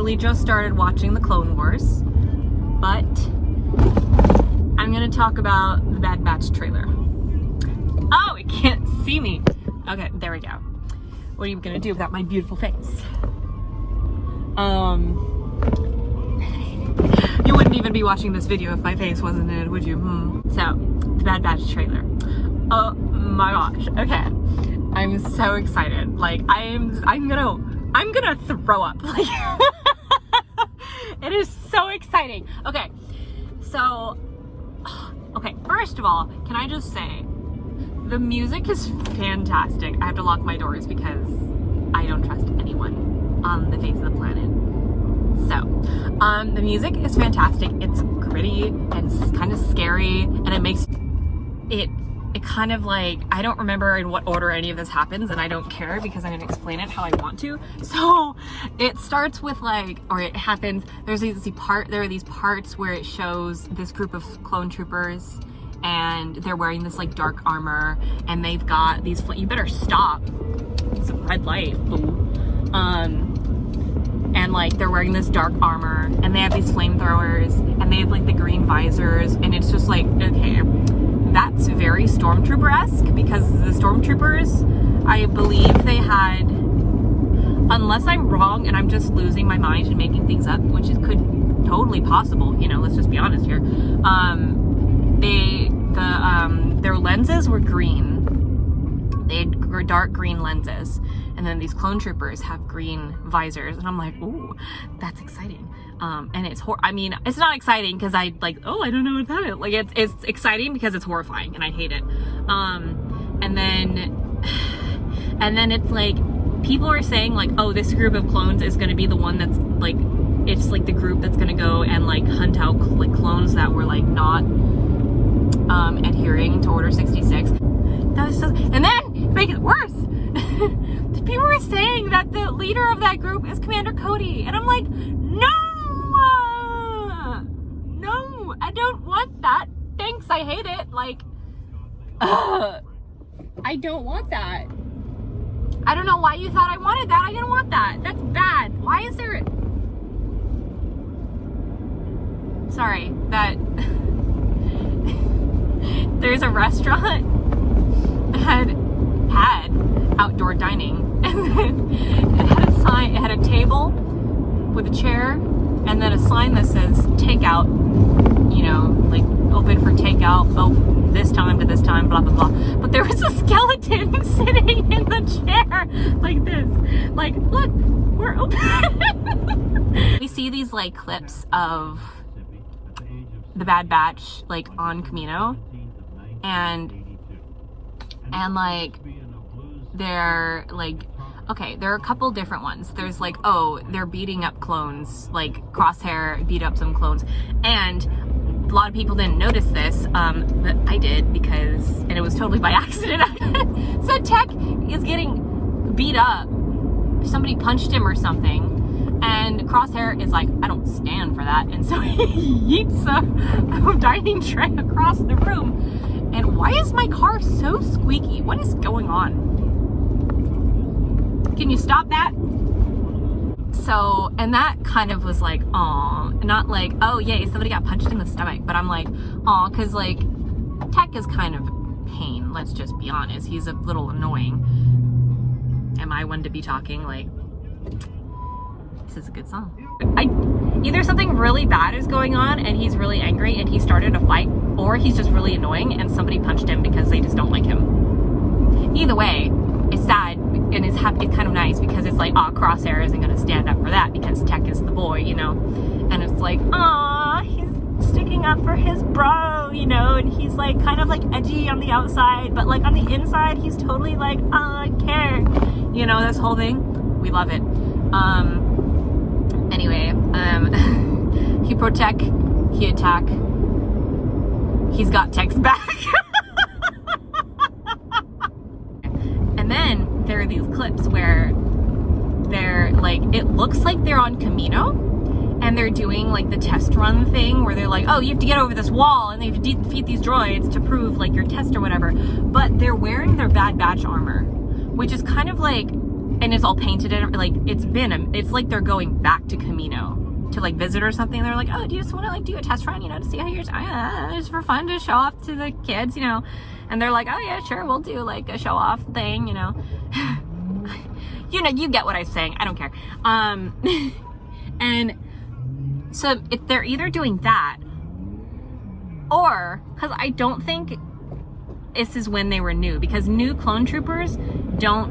literally just started watching the Clone Wars, but I'm gonna talk about the Bad Batch trailer. Oh, it can't see me. Okay, there we go. What are you gonna do without my beautiful face? You wouldn't even be watching this video if my face wasn't in it, would you? So, the Bad Batch trailer. Oh my gosh. Okay. I'm so excited. Like, I'm gonna throw up. Like, it is so exciting. Okay. So, okay, first of all, can I just say, the music is fantastic. I have to lock my doors because I don't trust anyone on the face of the planet. So, the music is fantastic. It's gritty and kind of scary, and it makes it kind of like, I don't remember in what order any of this happens, and I don't care because I'm gonna explain it how I want to. So it starts with like, or it happens, there are these parts where it shows this group of clone troopers, and they're wearing this like dark armor, and they've got these, you better stop, it's a red light, boo. And like they're wearing this dark armor, and they have these flamethrowers, and they have like the green visors, and it's just like, okay, that's very Stormtrooper-esque, because the Stormtroopers, I believe they had, unless I'm wrong and I'm just losing my mind and making things up, which is could totally possible, you know, let's just be honest here. Their lenses were green. They had dark green lenses, and then these clone troopers have green visors, and I'm like, ooh, that's exciting. And it's I mean, it's not exciting because I like, oh, I don't know what that is. Like, it's exciting because it's horrifying, and I hate it. And then it's like, people are saying like, oh, this group of clones is going to be the one that's like, it's like the group that's going to go and like hunt out like clones that were like not adhering to Order 66. That was so, and then to make it worse, people were saying that the leader of that group is Commander Cody, and I'm like, no, I don't want that. Thanks, I hate it. Like, I don't want that. I don't know why you thought I wanted that. I didn't want that. That's bad. Why is there? Sorry, that there's a restaurant that had outdoor dining, and then it had a sign, it had a table with a chair, and then a sign that says takeout, you know, like open for takeout, oh, this time to this time, blah blah blah. But there was a skeleton sitting in the chair like this, like, look, we're open. We see these like clips of the Bad Batch like on Camino, and like they're like, okay, there are a couple different ones. There's like, oh, they're beating up clones, like Crosshair beat up some clones, and a lot of people didn't notice this, but I did, because, and it was totally by accident. So Tech is getting beat up, somebody punched him or something, and Crosshair is like, I don't stand for that, and so he yeets a dining tray across the room. And why is my car so squeaky? What is going on? Can you stop that? So, and that kind of was like, aw, not like, oh yay, somebody got punched in the stomach, but I'm like, aw, because like, Tech is kind of pain, let's just be honest. He's a little annoying. Am I one to be talking like, this is a good song. Either something really bad is going on and he's really angry and he started a fight, or he's just really annoying and somebody punched him because they just don't like him. Either way, it's sad, and it's kind of nice, because it's like, Crosshair isn't going to stand up for that because Tech is the boy, you know? And it's like, he's sticking up for his bro, you know? And he's like kind of like edgy on the outside, but like on the inside, he's totally like, I care. You know, this whole thing. We love it. Anyway, he protect, he attack. He's got Tech's back. And then there are these clips where they're like, it looks like they're on Camino, and they're doing like the test run thing where they're like, oh, you have to get over this wall and they have to defeat these droids to prove like your test or whatever. But they're wearing their Bad Batch armor, which is kind of like, and it's all painted in, like, it's like they're going back to Camino to like visit or something. They're like, oh, do you just want to like do a test run, you know, to see how you're just for fun, to show off to the kids, you know? And they're like, oh yeah, sure, we'll do like a show off thing, you know. You know, you get what I'm saying. I don't care. And so if they're either doing that, or, because I don't think this is when they were new, because new clone troopers don't,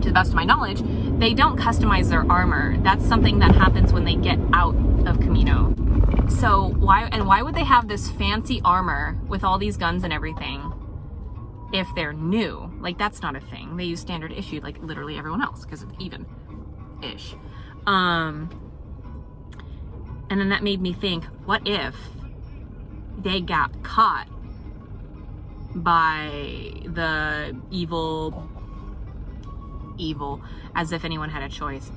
to the best of my knowledge, they don't customize their armor. That's something that happens when they get out of Camino. So why would they have this fancy armor with all these guns and everything if they're new? Like, that's not a thing. They use standard issue like literally everyone else because it's even-ish. And then that made me think, what if they got caught by the evil, as if anyone had a choice.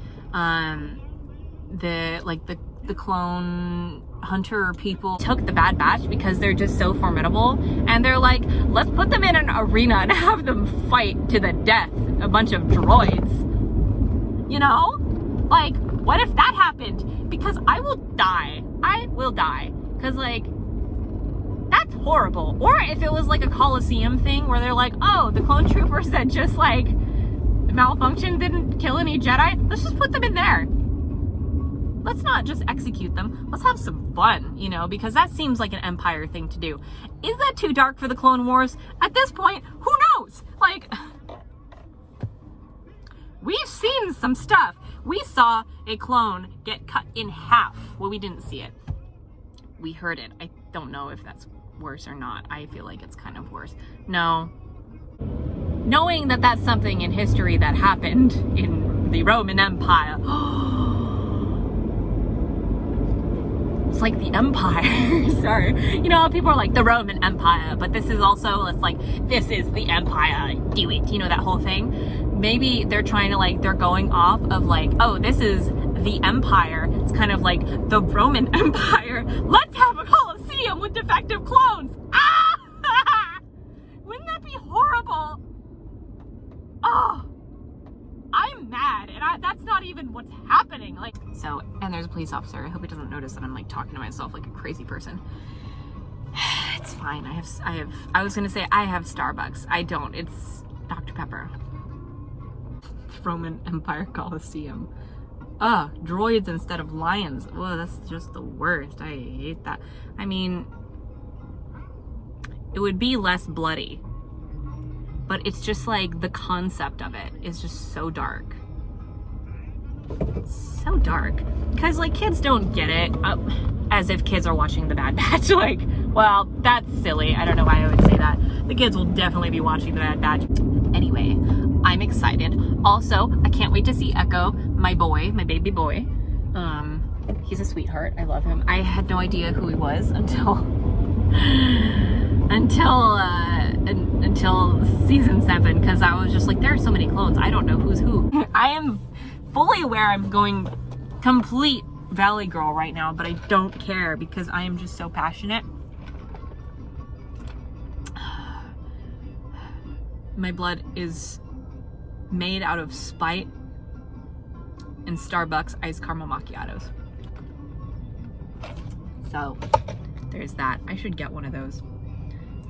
The clone hunter people took the Bad Batch because they're just so formidable, and they're like, let's put them in an arena and have them fight to the death, a bunch of droids. You know? Like, what if that happened? Because I will die. Because, like, that's horrible. Or if it was like a Coliseum thing where they're like, oh, the clone troopers that just like malfunctioned, didn't kill any Jedi, let's just put them in there. Let's not just execute them. Let's have some fun, you know, because that seems like an Empire thing to do. Is that too dark for the Clone Wars? At this point, who knows? Like, we've seen some stuff. We saw a clone get cut in half. Well, we didn't see it. We heard it. I don't know if that's worse or not. I feel like it's kind of worse. No. Knowing that that's something in history that happened in the Roman Empire. It's like the Empire. Sorry. You know, people are like the Roman Empire, but this is also, it's like, this is the Empire. Do it. You know, that whole thing. Maybe they're trying to like, they're going off of like, oh, this is the Empire. It's kind of like the Roman Empire. Let's have a Colosseum with defective clones. Ah! Wouldn't that be horrible? Oh, I'm mad, and that's not even what's happening. Like, so, and there's a police officer. I hope he doesn't notice that I'm like talking to myself like a crazy person. It's fine. I was gonna say I have Starbucks. I don't. It's Dr. Pepper. Roman Empire Coliseum. Droids instead of lions. Oh, that's just the worst. I hate that. I mean, it would be less bloody, but it's just like the concept of it is just so dark. It's so dark. Because like kids don't get it. As if kids are watching The Bad Batch. Like, well, that's silly. I don't know why I would say that. The kids will definitely be watching The Bad Batch. Anyway, I'm excited. Also, I can't wait to see Echo, my boy, my baby boy. He's a sweetheart. I love him. I had no idea who he was until season 7, because I was just like, there are so many clones. I don't know who's who. I am fully aware I'm going complete Valley Girl right now, but I don't care because I am just so passionate. My blood is made out of spite and Starbucks iced caramel macchiatos. So there's that. I should get one of those.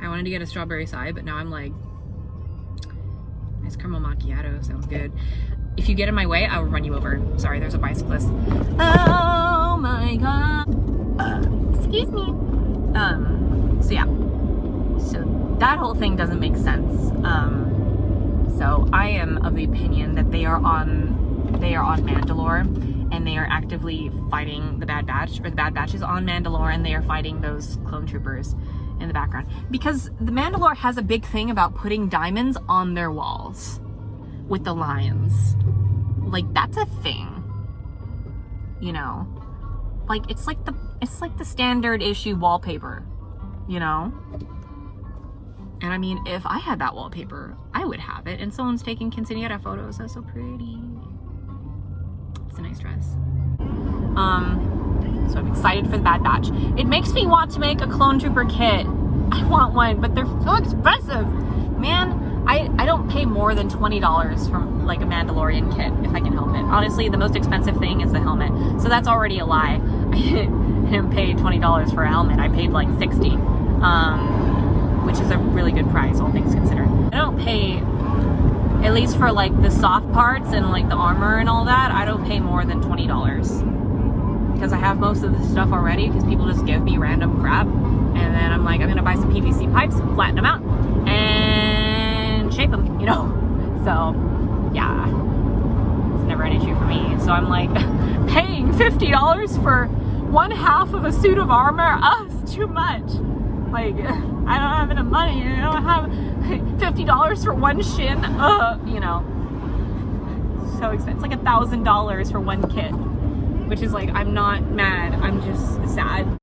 I wanted to get a strawberry side, but now I'm like, iced caramel macchiato sounds good. If you get in my way, I will run you over. Sorry, there's a bicyclist. Oh my god. Excuse me. So yeah. So that whole thing doesn't make sense. So I am of the opinion that they are on Mandalore, and they are actively fighting the Bad Batch, or the Bad Batch is on Mandalore, and they are fighting those clone troopers in the background. Because the Mandalore has a big thing about putting diamonds on their walls with the lions. Like, that's a thing. You know? Like, it's like the standard issue wallpaper, you know? And I mean, if I had that wallpaper, I would have it. And someone's taking quinceañera photos. That's so pretty. It's a nice dress. So I'm excited for the Bad Batch. It makes me want to make a clone trooper kit. I want one, but they're so expensive. Man, I don't pay more than $20 for like a Mandalorian kit if I can help it. Honestly, the most expensive thing is the helmet, so that's already a lie. I didn't pay $20 for a helmet. I paid like $60, which is a really good price, all things considered. I don't pay, at least for like the soft parts and like the armor and all that, I don't pay more than $20 because I have most of the stuff already, because people just give me random crap, and then I'm like, I'm gonna buy some PVC pipes, flatten them out, and shape them, you know? So yeah, it's never an issue for me. So I'm like, paying $50 for one half of a suit of armor, it's too much. Like, I don't have enough money. I don't have $50 for one shin. You know, so expensive. It's like $1,000 for one kit, which is like, I'm not mad. I'm just sad.